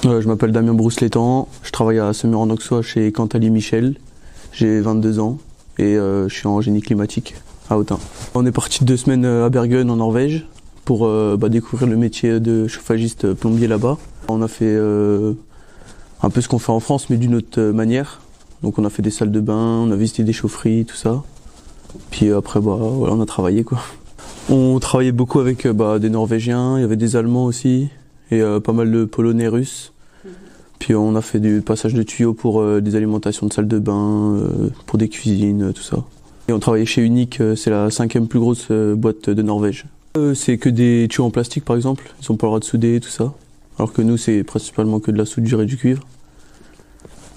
Je m'appelle Damien Brousselétan, je travaille à Semur-en-Auxois chez Cantali Michel. J'ai 22 ans et je suis en génie climatique à Autun. On est parti 2 semaines à Bergen en Norvège pour découvrir le métier de chauffagiste plombier là-bas. On a fait un peu ce qu'on fait en France mais d'une autre manière. Donc on a fait des salles de bain, on a visité des chaufferies, tout ça. Puis après voilà, on a travaillé quoi. On travaillait beaucoup avec des Norvégiens, il y avait des Allemands aussi et pas mal de Polonais, Russes. Puis on a fait du passage de tuyaux pour des alimentations de salles de bain, pour des cuisines, tout ça. Et on travaillait chez Unique, c'est la 5e plus grosse boîte de Norvège. C'est que des tuyaux en plastique par exemple, ils n'ont pas le droit de souder, tout ça. Alors que nous c'est principalement que de la soudure et du cuivre.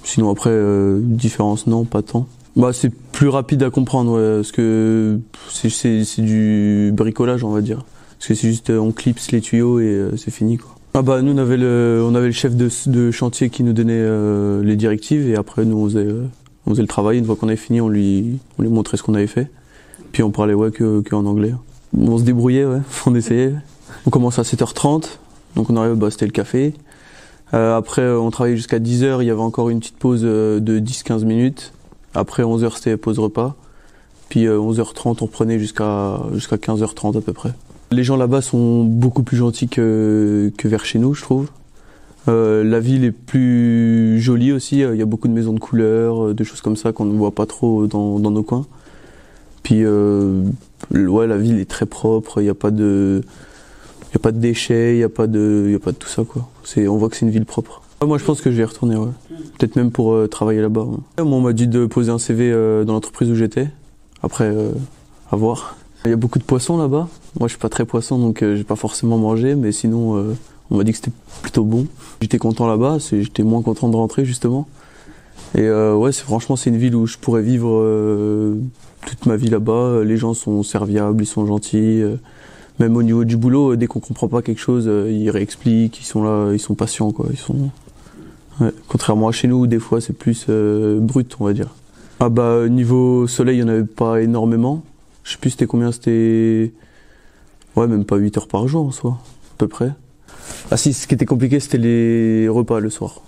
Sinon après, différence non, pas tant. C'est plus rapide à comprendre, ouais, parce que c'est du bricolage on va dire. Parce que c'est juste on clipse les tuyaux et c'est fini quoi. Nous on avait le chef de chantier qui nous donnait les directives et après nous on faisait le travail. Une fois qu'on avait fini on lui montrait ce qu'on avait fait. Puis on parlait que en anglais. On se débrouillait, ouais, on essayait. On commence à 7h30, donc on arrive, c'était le café. Après on travaillait jusqu'à 10h, il y avait encore une petite pause de 10-15 minutes. Après 11h c'était pause repas. Puis 11h30 on reprenait jusqu'à 15h30 à peu près. Les gens là-bas sont beaucoup plus gentils que vers chez nous, je trouve. La ville est plus jolie aussi, il y a beaucoup de maisons de couleurs, des choses comme ça qu'on ne voit pas trop dans nos coins. Puis la ville est très propre, il n'y a pas de déchets, il n'y a pas de tout ça quoi. On voit que c'est une ville propre. Moi je pense que je vais y retourner, ouais. Peut-être même pour travailler là-bas. Ouais. Moi on m'a dit de poser un CV dans l'entreprise où j'étais. Après, à voir. Il y a beaucoup de poissons là-bas. Moi je suis pas très poisson donc j'ai pas forcément mangé, mais sinon on m'a dit que c'était plutôt bon. J'étais content là-bas, j'étais moins content de rentrer justement. Et franchement c'est une ville où je pourrais vivre toute ma vie là-bas. Les gens sont serviables, ils sont gentils. Même au niveau du boulot, dès qu'on comprend pas quelque chose, ils réexpliquent, ils sont là, ils sont patients quoi. Contrairement à chez nous, des fois c'est plus brut on va dire. Niveau soleil, il n'y en avait pas énormément. Je sais plus c'était combien, c'était... Ouais, même pas 8 heures par jour en soi, à peu près. Ah si, ce qui était compliqué c'était les repas le soir.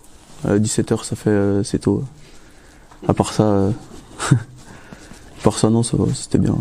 17h ça fait c'est tôt. À part ça, non, c'était bien.